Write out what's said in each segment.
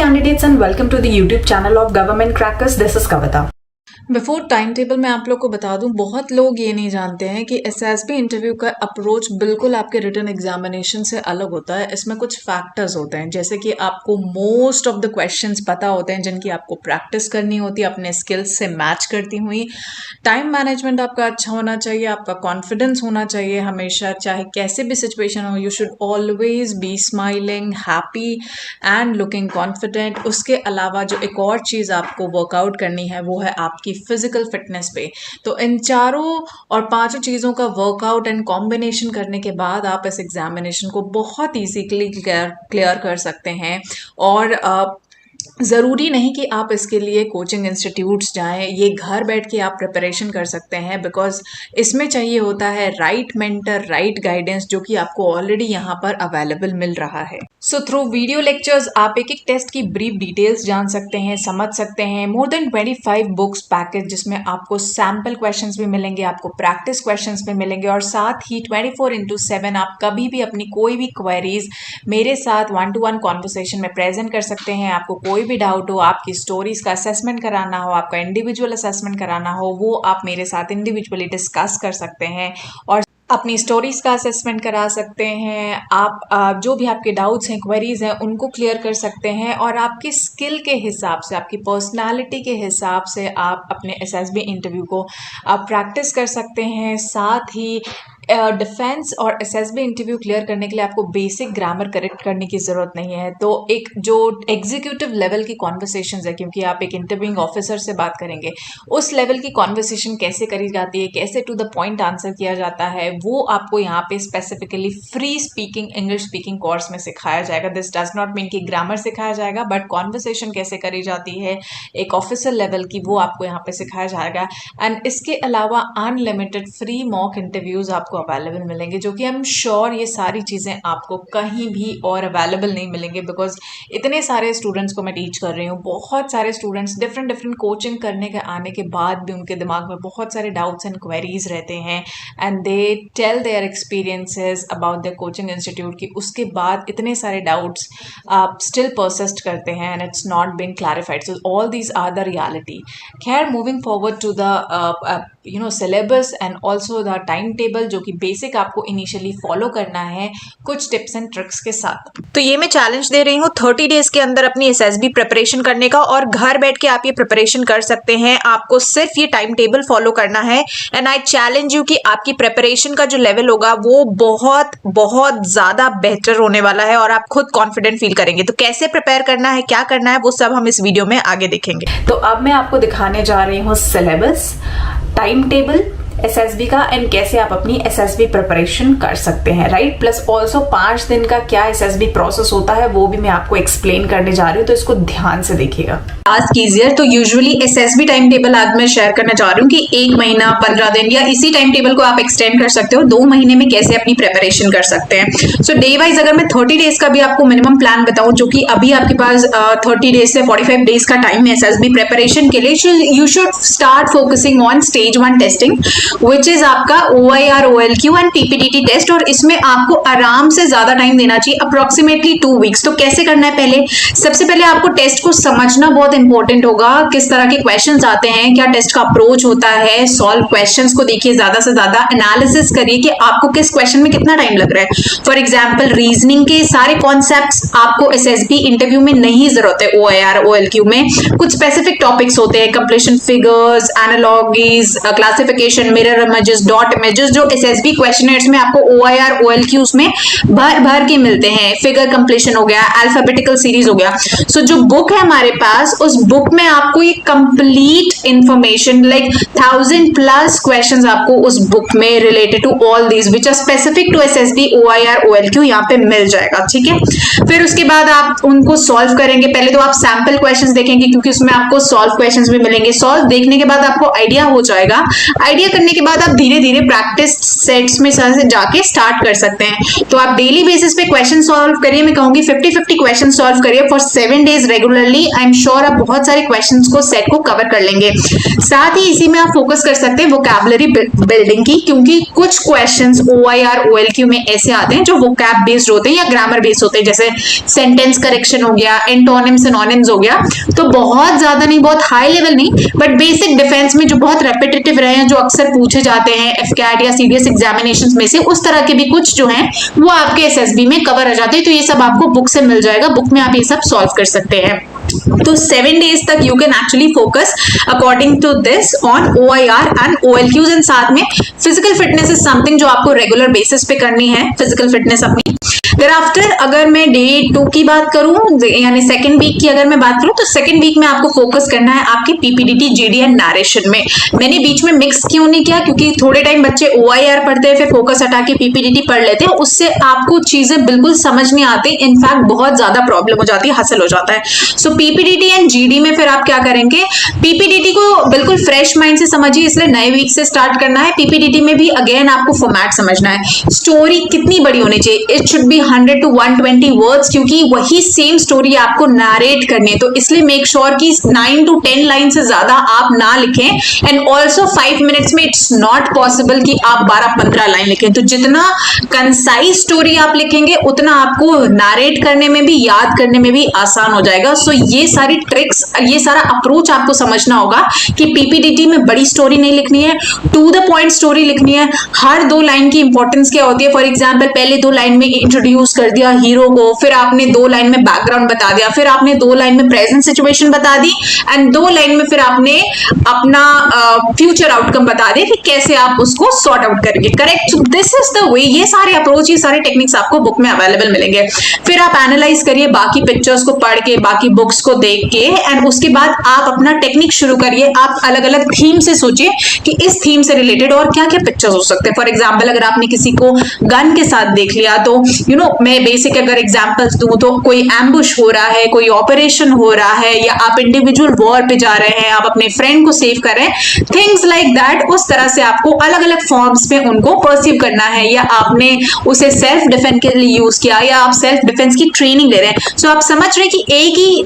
candidates and welcome to the YouTube channel of Government Crackers. This is Kavita. Before time table मैं आप लोग को बता दूं, बहुत लोग ये नहीं जानते हैं कि एसएसबी इंटरव्यू का अप्रोच बिल्कुल आपके रिटन एग्जामिनेशन से अलग होता है। इसमें कुछ फैक्टर्स होते हैं, जैसे कि आपको मोस्ट ऑफ द क्वेश्चंस पता होते हैं जिनकी आपको प्रैक्टिस करनी होती है अपने स्किल्स से मैच करती हुई। टाइम मैनेजमेंट आपका अच्छा होना चाहिए, आपका कॉन्फिडेंस होना चाहिए हमेशा, चाहे कैसे भी सिचुएशन हो। You should always be smiling, happy and looking confident. उसके अलावा जो एक और चीज़ आपको वर्कआउट करनी है वो है आपकी फिजिकल फिटनेस पे। तो इन चारों और पांचों चीज़ों का वर्कआउट एंड कॉम्बिनेशन करने के बाद आप इस एग्जामिनेशन को बहुत ईजीली क्लियर कर सकते हैं। और ज़रूरी नहीं कि आप इसके लिए कोचिंग इंस्टीट्यूट्स जाएं, ये घर बैठ के आप प्रिपरेशन कर सकते हैं, बिकॉज इसमें चाहिए होता है राइट मेंटर, राइट गाइडेंस, जो कि आपको ऑलरेडी यहाँ पर अवेलेबल मिल रहा है। सो थ्रू वीडियो लेक्चर्स आप एक एक टेस्ट की ब्रीफ डिटेल्स जान सकते हैं, समझ सकते हैं। मोर देन 25 बुक्स पैकेज, जिसमें आपको सैम्पल क्वेश्चंस भी मिलेंगे, आपको प्रैक्टिस क्वेश्चंस भी मिलेंगे, और साथ ही 24/7 आप कभी भी अपनी कोई भी क्वेरीज मेरे साथ 1-to-1 कॉन्वर्सेशन में प्रेजेंट कर सकते हैं। आपको कोई भी डाउट हो, आपकी स्टोरीज का असेसमेंट कराना हो, आपका इंडिविजुअल असेसमेंट कराना हो, वो आप मेरे साथ इंडिविजुअली डिस्कस कर सकते हैं और अपनी स्टोरीज का असेसमेंट करा सकते हैं। आप जो भी आपके डाउट्स हैं, क्वेरीज हैं, उनको क्लियर कर सकते हैं, और आपकी स्किल के हिसाब से, आपकी पर्सनालिटी के हिसाब से आप अपने एसएसबी इंटरव्यू को आप प्रैक्टिस कर सकते हैं। साथ ही डिफेंस और एसएसबी इंटरव्यू क्लियर करने के लिए आपको बेसिक ग्रामर करेक्ट करने की ज़रूरत नहीं है। तो एक जो एग्जीक्यूटिव लेवल की कॉन्वर्सेशंस है, क्योंकि आप एक इंटरव्यूइंग ऑफिसर से बात करेंगे, उस लेवल की कॉन्वर्सेशन कैसे करी जाती है, कैसे टू द पॉइंट आंसर किया जाता है, वो आपको यहाँ पे specifically free speaking English speaking course में सिखाया जाएगा। दिस डज नॉट मीन कि ग्रामर सिखाया जाएगा, बट कॉन्वर्सेशन कैसे करी जाती है एक ऑफिसर लेवल की, वो आपको यहाँ पे सिखाया जाएगा। एंड इसके अलावा अनलिमिटेड फ्री मॉक इंटरव्यूज़ आपको अवेलेबल मिलेंगे, जो कि आई एम श्योर ये सारी चीज़ें आपको कहीं भी और अवेलेबल नहीं मिलेंगे, बिकॉज इतने सारे स्टूडेंट्स को मैं टीच कर रही हूँ। बहुत सारे स्टूडेंट्स डिफरेंट कोचिंग करने के आने के बाद भी उनके दिमाग में बहुत सारे डाउट्स एंड क्वेरीज रहते हैं, and they tell their experiences about the coaching institute की उसके बाद इतने सारे डाउट्स आप स्टिल परसिस्ट करते हैं and it's not been clarified. So all these are the reality. खैर, moving forward to the syllabus and also the time table, जो कि बेसिक आपको इनिशियली फॉलो करना है कुछ टिप्स एंड ट्रिक्स के साथ। तो ये मैं चैलेंज दे रही हूँ 30 डेज के अंदर अपनी एसएसबी प्रिपरेशन करने का, और घर बैठ के आप ये प्रिपरेशन कर सकते हैं। आपको सिर्फ ये टाइम टेबल फॉलो करना है, एंड आई चैलेंज यू कि आपकी प्रिपरेशन का जो लेवल होगा वो बहुत बहुत ज्यादा बेहतर होने वाला है, और आप खुद कॉन्फिडेंट फील करेंगे। तो कैसे प्रिपेयर करना है, क्या करना है, वो सब हम इस वीडियो में आगे देखेंगे। तो अब मैं आपको दिखाने जा रही हूँ सिलेबस, टाइम टेबल एसएसबी का, एंड कैसे आप अपनी एसएसबी प्रिपरेशन कर सकते हैं, राइट। प्लस ऑल्सो 5 दिन का क्या एसएसबी प्रोसेस होता है वो भी मैं आपको एक्सप्लेन करने जा रही हूँ, तो इसको ध्यान से देखिएगा। टास्क ईजियर, तो यूजुअली एसएसबी टाइम टेबल आज मैं शेयर करना चाह रही हूँ कि 1 महीना, 15 दिन, या इसी टाइम टेबल को आप एक्सटेंड कर सकते हो 2 महीने में कैसे अपनी प्रिपरेशन कर सकते हैं। सो डे वाइज अगर मैं 30 डेज का भी आपको मिनिमम प्लान बताऊं, जो कि अभी आपके पास 30 डेज से 45 डेज का टाइम है एसएसबी प्रिपरेशन के लिए, you should start focusing on stage 1 testing, which is आपका OIR, OLQ and PPTT test, और इसमें आपको आराम से ज्यादा टाइम देना चाहिए, अप्रोक्सीमेटली 2 वीक्स। तो कैसे करना है, पहले सबसे पहले आपको टेस्ट को समझना बहुत इंपॉर्टेंट होगा, किस तरह के क्वेश्चंस आते हैं, क्या टेस्ट का अप्रोच होता है। सॉल्व क्वेश्चंस को देखिए, ज्यादा से ज्यादा एनालिसिस करिए कि आपको किस क्वेश्चन में कितना टाइम लग रहा है। फॉर एग्जाम्पल, रीजनिंग के सारे कॉन्सेप्ट्स आपको एसएसबी इंटरव्यू में नहीं जरूरत है। OIR, OLQ में कुछ स्पेसिफिक टॉपिक्स होते हैं, completion figures, analogies, classification, mirror images, dot images, जो एसएसबी क्वेश्चनर्स में आपको OIR, OLQs में भर के मिलते हैं। फिगर कंप्लीशन हो गया, अल्फाबेटिकल सीरीज हो गया। सो जो बुक है हमारे पास, उस बुक में आपको ये कंप्लीट इंफॉर्मेशन, लाइक 1000+ क्वेश्चंस आपको उस बुक में related to all these which are specific to SSB, OIR, OLQ यहाँ पे मिल जाएगा, ठीक है। फिर उसके बाद आप उनको सॉल्व करेंगे। पहले तो आप सैंपल क्वेश्चंस देखेंगे, क्योंकि उसमें आपको सॉल्व क्वेश्चंस भी मिलेंगे। सॉल्व देखने के बाद आपको आइडिया हो जाएगा। आइडिया करने करने के बाद आप धीरे धीरे प्रैक्टिस सेट्स में जाके स्टार्ट कर सकते हैं। तो आप डेली बेसिस पे क्वेश्चन सॉल्व करिए, मैं कहूंगी 50-50 क्वेश्चन सॉल्व करिए for 7 days regularly. I am sure आप बहुत सारे क्वेश्चंस को सेट को कवर कर लेंगे। साथ ही इसी में आप फोकस कर सकते हैं वोकैबुलरी बिल्डिंग की, क्योंकि कुछ क्वेश्चंस OIR OLQ में ऐसे आते हैं जो वोकैब बेस्ड होते हैं या ग्रामर बेस्ड होते हैं, जैसे सेंटेंस करेक्शन हो गया, एंटोनिम्स सिनोनिम्स हो गया। तो बहुत ज्यादा नहीं, बहुत हाई लेवल नहीं, बट बेसिक डिफेंस में जो बहुत रेपिटेटिव रहे हैं, जो अक्सर पूछे जाते हैं FCAT या CDS एग्जामिनेशंस में से, उस तरह के भी कुछ जो हैं वो आपके SSB में कवर हो जाते हैं। तो ये सब आपको बुक से मिल जाएगा, बुक में आप ये सब सॉल्व कर सकते हैं। तो 7 days तक you can actually focus according to this on OIR and OLQs। And साथ में फिजिकल फिटनेस इज समथिंग जो आपको रेगुलर बेसिस पे करनी है, फिजिकल फिटनेस अपनी। thereafter अगर मैं day 2 की बात करूं, यानी सेकेंड वीक की अगर मैं बात करूं, तो सेकेंड वीक में आपको फोकस करना है आपके PPDT GD एंड नरेशन में। मैंने बीच में मिक्स क्यों नहीं किया, क्योंकि थोड़े टाइम बच्चे OIR पढ़ते हैं फिर फोकस हटा के PPDT पढ़ लेते हैं, उससे आपको चीजें बिल्कुल समझ नहीं आती, इनफैक्ट बहुत ज्यादा प्रॉब्लम हो जाती है, हसल हो जाता है। सो PPDT एंड GD में फिर आप क्या करेंगे, PPDT को बिल्कुल फ्रेश माइंड से समझिए, इसलिए नए वीक से स्टार्ट करना है। PPDT में भी अगेन आपको फॉर्मेट समझना है, स्टोरी कितनी बड़ी होनी चाहिए, it should be 100 to 120 words, क्योंकि वही सेम स्टोरी आपको नरेट करनी है। तो इसलिए मेक श्योर कि 9 to 10 लाइन से ज्यादा आप ना लिखें। एंड ऑल्सो 5 मिनट्स में इट्स नॉट पॉसिबल कि आप 12-15 लाइन लिखें। तो जितना कंसाइज स्टोरी आप लिखेंगे उतना आपको नरेट करने में भी, याद करने में भी आसान हो जाएगा। सो ये सारी ट्रिक्स, ये सारा अप्रोच आपको समझना होगा कि PPDT में बड़ी स्टोरी नहीं लिखनी है, टू द पॉइंट स्टोरी लिखनी है। हर 2 लाइन की इंपॉर्टेंस क्या होती है, फॉर एग्जाम्पल पहले 2 लाइन में इंट्रोड्यूस कर दिया हीरो को, फिर आपने 2 लाइन में बैकग्राउंड बता दिया, फिर आपने 2 लाइन में प्रेजेंट सिचुएशन बता दी, एंड 2 लाइन में फिर आपने अपना फ्यूचर आउटकम बता दिया कि कैसे आप उसको सॉर्ट आउट करेंगे। Correct, this is the way. ये सारे अप्रोच, ये सारे टेक्निक्स आपको बुक में अवेलेबल मिलेंगे। फिर आप एनालाइज करिए बाकी पिक्चर्स को पढ़ के, बाकी बुक्स को देख के, एंड उसके बाद आप अपना टेक्निक शुरू करिए। आप अलग अलग थीम से सोचिए कि इस थीम से रिलेटेड और क्या क्या पिक्चर्स हो सकते हैं। फॉर एग्जाम्पल अगर आपने किसी को गन के साथ देख लिया, तो मैं बेसिक अगर एग्जांपल्स दूं तो कोई एम्बुश हो रहा है, कोई ऑपरेशन हो रहा है, या आप इंडिविजुअल वॉर पे जा रहे हैं, आप अपने फ्रेंड को सेव कर रहे हैं, थिंग्स लाइक दैट। उस तरह से आपको अलग अलग फॉर्म्स में उनको परसीव करना है, या आपने उसे सेल्फ डिफेंस के लिए यूज किया, या आप सेल्फ डिफेंस की ट्रेनिंग ले रहे हैं। सो आप समझ रहे हैं कि एक ही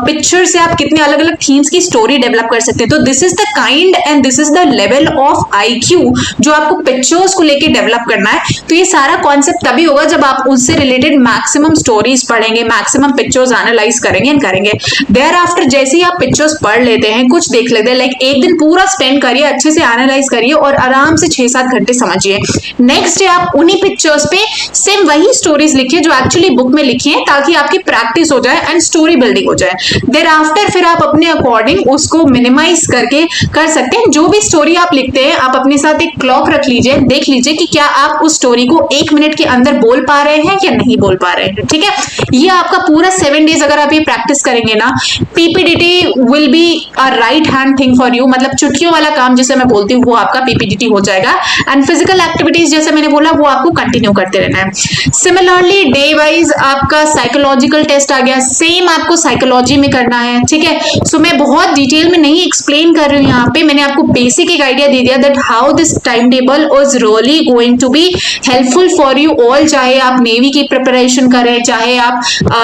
पिक्चर से आप कितने अलग अलग थीम्स की स्टोरी डेवलप कर सकते हैं। तो this is the kind and this is the level of IQ जो आपको पिक्चर्स को लेके डेवलप करना है। तो ये सारा कॉन्सेप्ट तभी होगा जब आप उससे रिलेटेड मैक्सिमम स्टोरीज पढ़ेंगे, मैक्सिमम पिक्चर्स एनालाइज करेंगे। देयर आफ्टर जैसे ही आप पिक्चर्स पढ़ लेते हैं, कुछ देख लेते हैं, लाइक एक दिन पूरा स्पेंड करिए, अच्छे से एनालाइज करिए और आराम से 6-7 घंटे समझिए। नेक्स्ट डे आप उन्हीं पिक्चर्स पे सेम वही स्टोरीज लिखिए जो एक्चुअली बुक में लिखी है, ताकि आपकी प्रैक्टिस हो जाए एंड स्टोरी बिल्डिंग हो जाए। देयर आफ्टर फिर आप अपने अकॉर्डिंग उसको मिनिमाइज करके कर सकते हैं। जो भी स्टोरी आप लिखते हैं, आप अपने साथ एक क्लॉक रख लीजिए, देख लीजिए कि क्या आप उस स्टोरी को 1 मिनट के अंदर बोल पा रहे हैं या नहीं बोल पा रहे हैं। ठीक है, ये आपका पूरा 7 डेज अगर आप ये प्रैक्टिस करेंगे ना, PPDT will be a right hand thing for you. मतलब चुटकियों वाला काम जिसे मैं बोलती हूँ वो आपका PPDT हो जाएगा। एंड फिजिकल एक्टिविटीज जैसे मैंने बोला वो आपको कंटिन्यू करते रहना है। सिमिलरली डे वाइज आपका साइकोलॉजिकल टेस्ट आ गया, सेम आपको साइकोलॉजी में करना है। ठीक है, सो मैं बहुत डिटेल में नहीं एक्सप्लेन कर रही हूँ यहाँ पे, मैंने आपको बेसिक एक आइडिया दे दिया that how this time table is really going to be helpful for you all. चाहे आप नेवी की प्रिपरेशन कर रहे हैं, चाहे आप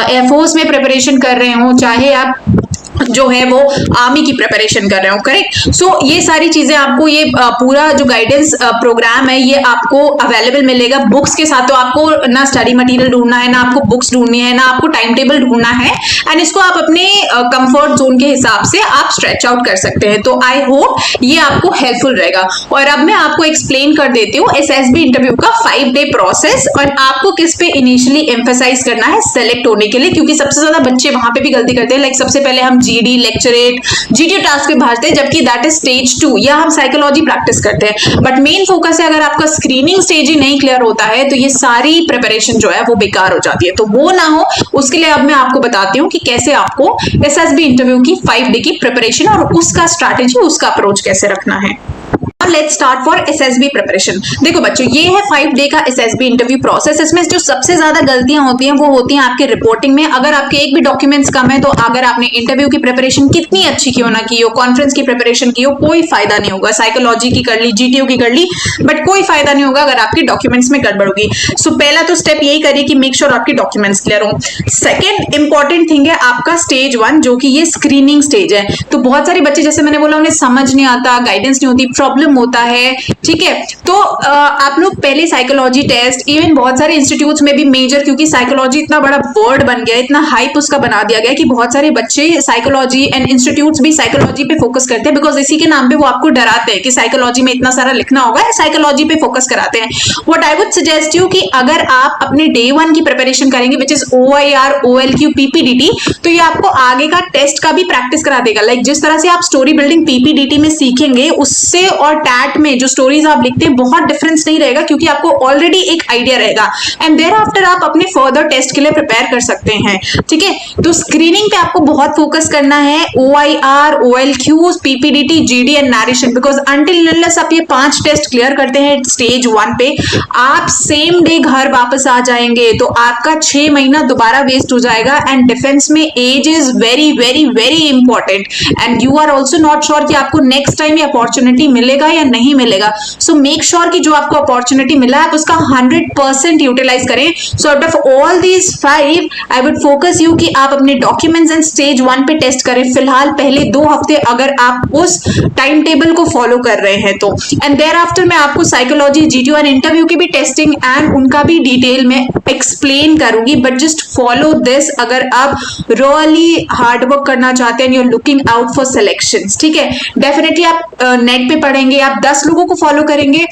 एयरफोर्स में प्रिपरेशन कर रहे हो, चाहे आप जो है वो आर्मी की प्रिपरेशन कर रहे हो। करेक्ट, सो ये सारी चीजें आपको, ये पूरा जो गाइडेंस प्रोग्राम है ये आपको अवेलेबल मिलेगा बुक्स के साथ। तो आपको ना स्टडी मटेरियल ढूंढना है, ना आपको बुक्स ढूंढनी है, ना आपको टाइम टेबल ढूंढना है, एंड इसको आप अपने कंफर्ट जोन के हिसाब से आप स्ट्रेच आउट कर सकते हैं। तो आई होप ये आपको हेल्पफुल रहेगा। और अब मैं आपको एक्सप्लेन कर देती हूँ SSB इंटरव्यू का 5 डे प्रोसेस, और आपको किस पे इनिशियली एम्फेसाइज करना है सेलेक्ट होने के लिए, क्योंकि सबसे ज्यादा बच्चे वहां पे भी गलती करते हैं। लाइक सबसे पहले हम GD लेक्चरेट GT टास्क पे भाजते हैं, जबकि दैट इज स्टेज 2, या हम साइकोलॉजी प्रैक्टिस करते हैं। बट मेन फोकस है अगर आपका स्क्रीनिंग स्टेज ही नहीं क्लियर होता है तो ये सारी प्रिपरेशन जो है वो बेकार हो जाती है। तो वो ना हो उसके लिए अब मैं आपको बताती हूँ कि कैसे आपको SSB इंटरव्यू की 5 डे की प्रिपरेशन और उसका स्ट्रैटेजी, उसका अप्रोच कैसे रखना है। Now let's start for SSB preparation. देखो बच्चों, ये है 5 डे का एसएसबी इंटरव्यू प्रोसेस। इसमें जो सबसे ज्यादा गलतियां होती हैं वो होती हैं आपके रिपोर्टिंग में। अगर आपके एक भी डॉक्यूमेंट्स कम है तो अगर आपने इंटरव्यू की प्रिपरेशन कितनी अच्छी क्यों ना की हो, कॉन्फ्रेंस की प्रिपरेशन की हो, कोई फायदा नहीं होगा। साइकोलॉजी की कर ली, जीटीयू की कर ली, बट कोई फायदा नहीं होगा अगर आपके डॉक्यूमेंट्स में गड़बड़ होगी। सो पहला तो स्टेप यही करिए कि मेक श्योर आपके डॉक्यूमेंट्स क्लियर हो। सेकेंड इंपॉर्टेंट थिंग है आपका स्टेज 1, जो कि ये स्क्रीनिंग स्टेज है। तो बहुत सारे बच्चे, जैसे मैंने बोला, उन्हें समझ नहीं आता, गाइडेंस नहीं होती, प्रॉब्लम होता है, ठीक है। तो आप लोग पहले साइकोलॉजी टेस्ट, इवन बहुत सारे इंस्टीट्यूट्स में भी मेजर, क्योंकि साइकोलॉजी इतना बड़ा वर्ड बन गया, इतना हाइप उसका बना दिया गया कि बहुत सारे बच्चे साइकोलॉजी एंड इंस्टीट्यूट्स भी साइकोलॉजी पे फोकस करते हैं, बिकॉज इसी के नाम पे वो आपको डराते हैं कि साइकोलॉजी में इतना सारा लिखना होगा, साइकोलॉजी पे फोकस कराते हैं। What I would suggest you कि अगर आप अपने डे 1 की प्रिपरेशन करेंगे, which is OIR, OLQ, PPDT, तो ये आपको आगे का टेस्ट का भी प्रैक्टिस करा देगा। लाइक जिस तरह से आप स्टोरी बिल्डिंग PPDT में सीखेंगे, उससे और टैट में जो स्टोरीज आप लिखते हैं बहुत डिफरेंस नहीं रहेगा, क्योंकि आपको ऑलरेडी एक आइडिया रहेगा एंड देयर आफ्टर आप अपने फर्दर टेस्ट के लिए प्रिपेयर कर सकते हैं, ठीक है। तो स्क्रीनिंग पे आपको बहुत फोकस करना है, OIR, OLQ, PPDT, GD and narration, because until unless आप ये 5 टेस्ट क्लियर करते हैं स्टेज 1 पे, आप सेम डे घर वापस आ जाएंगे तो आपका 6 महीना दोबारा वेस्ट हो जाएगा। एंड डिफेंस में age is very very very important and you are also not sure कि आपको नेक्स्ट टाइम ये अपॉर्चुनिटी मिलेगा या नहीं मिलेगा। सो मेक श्योर कि जो आपको अपॉर्चुनिटी मिला है आप उसका 100% यूटिलाइज करें। So out of all these 5 I would focus you कि आप अपने डॉक्यूमेंट्स एंड स्टेज 1 पे टेस्ट करें फिलहाल पहले 2 हफ्ते, अगर आप उस टाइम टेबल को फॉलो कर रहे हैं तो। एंड देयर आफ्टर मैं आपको साइकोलॉजी, जीटीयू एंड इंटरव्यू की भी टेस्टिंग एंड उनका भी डिटेल में एक्सप्लेन करूंगी, बट जस्ट फॉलो दिस अगर आप रियली हार्ड वर्क करना चाहते हैं, you are looking out for selections, ठीक है। डेफिनेटली आप नेट पे पढ़ेंगे, आप 10 लोगों को फॉलो करेंगे,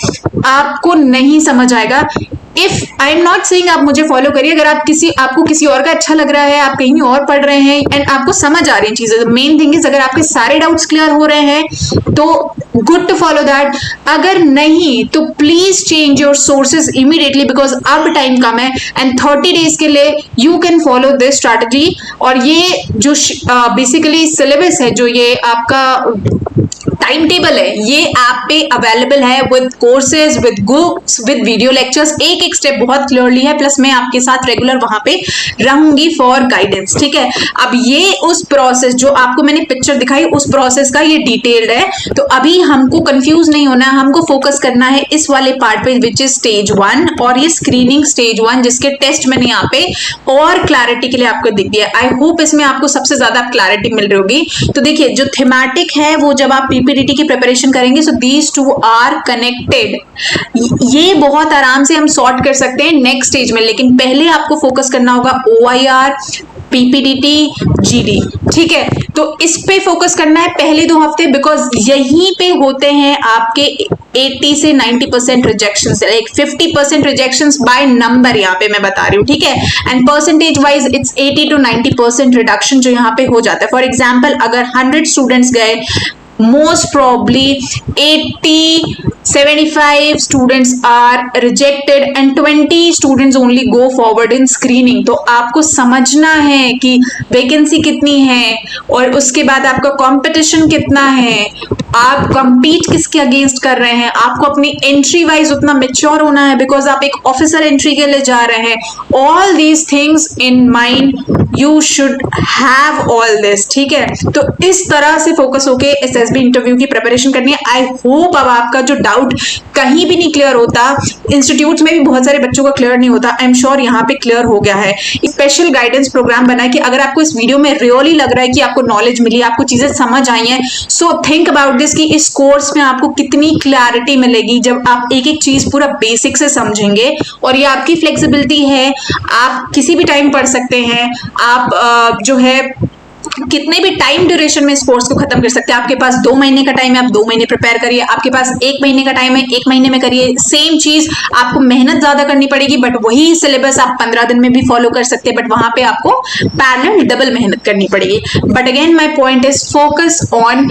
आपको नहीं समझ आएगा। If I am not saying आप मुझे फॉलो करिए, अगर आपको किसी और का अच्छा लग रहा है, आप कहीं और पढ़ रहे हैं एंड आपको समझ आ रही चीजें, मेन थिंग इज अगर आपके सारे डाउट्स क्लियर हो रहे हैं तो गुड टू फॉलो दैट। अगर नहीं तो please change your sources immediately, because अब टाइम कम है एंड 30 डेज के लिए you can follow this strategy. और ये जो बेसिकली सिलेबस है, जो ये आपका टाइम टेबल है, ये ऐप पे अवेलेबल है with courses, with books, with video lectures, एक एक स्टेप बहुत क्लियरली है, प्लस मैं आपके साथ रेगुलर वहां पे रहूंगी फॉर गाइडेंस, ठीक है। अब ये उस प्रोसेस जो आपको मैंने पिक्चर दिखाई, उस प्रोसेस का ये डिटेल्ड है, तो अभी हमको कंफ्यूज नहीं होना है, हमको फोकस करना है इस वाले पार्ट पे विच इज स्टेज 1 और ये स्क्रीनिंग स्टेज 1, जिसके टेस्ट मैंने यहाँ पे और क्लैरिटी के लिए आपको दिख दिया। आई होप इसमें आपको सबसे ज्यादा क्लैरिटी मिल रही होगी। तो देखिए, जो थीमेटिक है वो जब आप PPDT की प्रिपरेशन करेंगे, सो दीज 2 आर कनेक्टेड, ये बहुत आराम से हम सॉर्ट कर सकते हैं नेक्स्ट स्टेज में, लेकिन पहले आपको फोकस करना होगा OIR, PPDT, GD, ठीक है। तो इस पे फोकस करना है पहले 2 हफ्ते, बिकॉज यहीं पे होते हैं आपके 80 से 90% rejection, like 50% rejection by number यहाँ पे मैं बता रही हूँ, ठीक है। And percentage wise it's 80 to 90% reduction जो यहाँ पे हो जाता है। फॉर एग्जाम्पल, अगर 100 स्टूडेंट्स गए, most probably 80-75 students are rejected and 20 students only go forward in screening। तो आपको समझना है कि वैकेंसी कितनी है और उसके बाद आपका कंपटीशन कितना है, आप compete किसके अगेंस्ट कर रहे हैं, आपको अपनी एंट्री वाइज उतना मेच्योर होना है, बिकॉज आप एक ऑफिसर एंट्री के लिए जा रहे हैं। All these things in mind you should have all this, ठीक है। तो इस तरह से फोकस होके एसएसबी इंटरव्यू की प्रिपरेशन करनी है। आई होप अब आपका जो डाउट कहीं भी नहीं क्लियर होता, इंस्टीट्यूट में भी बहुत सारे बच्चों का क्लियर नहीं होता, आई एम श्योर यहाँ पे क्लियर हो गया है। स्पेशल गाइडेंस प्रोग्राम बना है कि अगर आपको इस वीडियो में रियली लग रहा है कि आपको नॉलेज मिली, आपको चीजें समझ आई हैं, सो थिंक अबाउट दिस कि इस कोर्स में आपको कितनी क्लैरिटी मिलेगी जब आप एक एक चीज पूरा बेसिक से समझेंगे। और ये आपकी फ्लेक्सिबिलिटी है, आप किसी भी टाइम पढ़ सकते हैं, आप जो है कितने भी टाइम ड्यूरेशन में इस कोर्स को खत्म कर सकते हैं। आपके पास 2 महीने का टाइम है, आप 2 महीने प्रिपेयर करिए, आपके पास 1 महीने का टाइम है, 1 महीने में करिए। सेम चीज, आपको मेहनत ज्यादा करनी पड़ेगी, बट वही सिलेबस आप 15 दिन में भी फॉलो कर सकते हैं, बट वहां पे आपको पैरेलल डबल मेहनत करनी पड़ेगी। But again my point is focus on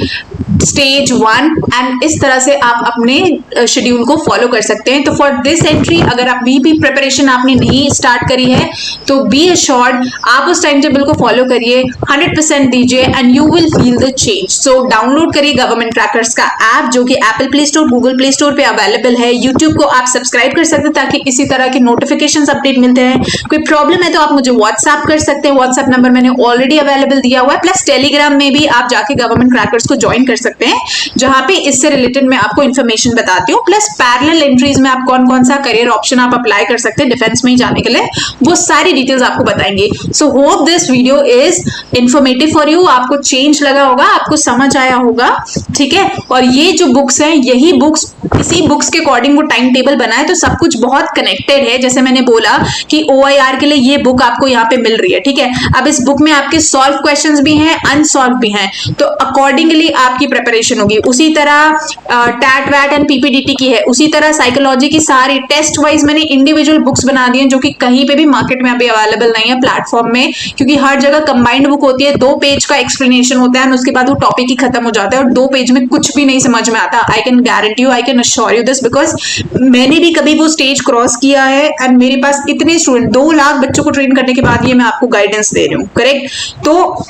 stage 1 and इस तरह से आप अपने शेड्यूल को फॉलो कर सकते हैं। तो फॉर दिस एंट्री अगर आप भी प्रिपरेशन आपने नहीं स्टार्ट करी है तो बी अश्योर्ड आप उस टाइम टेबल को फॉलो करिए, 100% दीजिए and you will feel the change. So download करिए गवर्नमेंट क्रैकर्स का ऐप जो कि Apple play store, Google play store पे अवेलेबल है। यूट्यूब को आप सब्सक्राइब कर सकते हैं ताकि इसी तरह के नोटिफिकेशंस अपडेट मिलते हैं। कोई प्रॉब्लम है तो आप मुझे व्हाट्सएप कर सकते हैं, व्हाट्सएप नंबर मैंने ऑलरेडी अवेलेबल दिया हुआ है। प्लस टेलीग्राम में भी आप जाके गवर्नमेंट क्रैकर्स को ज्वाइन कर सकते हैं जहां पे इससे रिलेटेड मैं आपको इन्फॉर्मेशन बताती हूँ। प्लस पैरेलल एंट्रीज में आप कौन कौन सा करियर ऑप्शन आप अप्लाई कर सकते हैं डिफेंस में ही जाने के लिए, वो सारी डिटेल्स आपको बताएंगे। So hope this video is informative for you, आपको चेंज लगा होगा, आपको समझ आया होगा, ठीक है। और ये जो बुक्स हैं यही बुक्स, इसी बुक्स के अकॉर्डिंग वो टाइम टेबल बना है, तो सब कुछ बहुत कनेक्टेड है। जैसे मैंने बोला कि OIR के लिए ये बुक आपको यहाँ पे मिल रही है, ठीक है। अब इस बुक में आपके सॉल्व क्वेश्चंस भी हैं, अनसॉल्व भी हैं, तो अकॉर्डिंगली आपकी प्रिपरेशन होगी। उसी तरह टैट वैट एंड PPDT की है, उसी तरह साइकोलॉजी की सारी टेस्ट वाइज मैंने इंडिविजुअल बुक्स बना दी हैं जो कि कहीं पे भी मार्केट में अभी अवेलेबल नहीं है प्लेटफॉर्म में, क्योंकि हर जगह कंबाइंड बुक होती है, 2 पेज का एक्सप्लेनेशन होता है, उसके बाद वो टॉपिक ही खत्म हो जाता है और 2 पेज में कुछ भी नहीं समझ में आता। I can guarantee you, I can assure you this, because मैंने भी कभी वो स्टेज क्रॉस किया है एंड मेरे पास इतने स्टूडेंट, 2 लाख बच्चों को ट्रेन करने के बाद ये मैं आपको गाइडेंस दे रही हूँ, करेक्ट। तो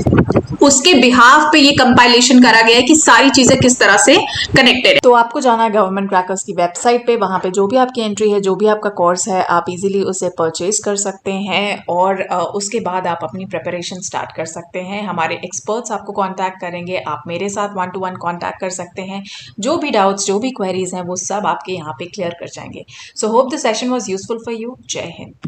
उसके बिहाफ पे ये कंपाइलेशन करा गया है कि सारी चीजें किस तरह से कनेक्टेड है। तो आपको जाना है गवर्नमेंट क्रैकर्स की वेबसाइट पे, वहाँ पे जो भी आपकी एंट्री है, जो भी आपका कोर्स है, आप इजीली उसे परचेज कर सकते हैं और उसके बाद आप अपनी प्रिपरेशन स्टार्ट कर सकते हैं। हमारे एक्सपर्ट्स आपको कांटेक्ट करेंगे, आप मेरे साथ 1-to-1 कांटेक्ट कर सकते हैं। जो भी डाउट्स, जो भी क्वेरीज हैं वो सब आपके यहाँ पे क्लियर कर जाएंगे। So hope the session was useful for you. जय हिंद।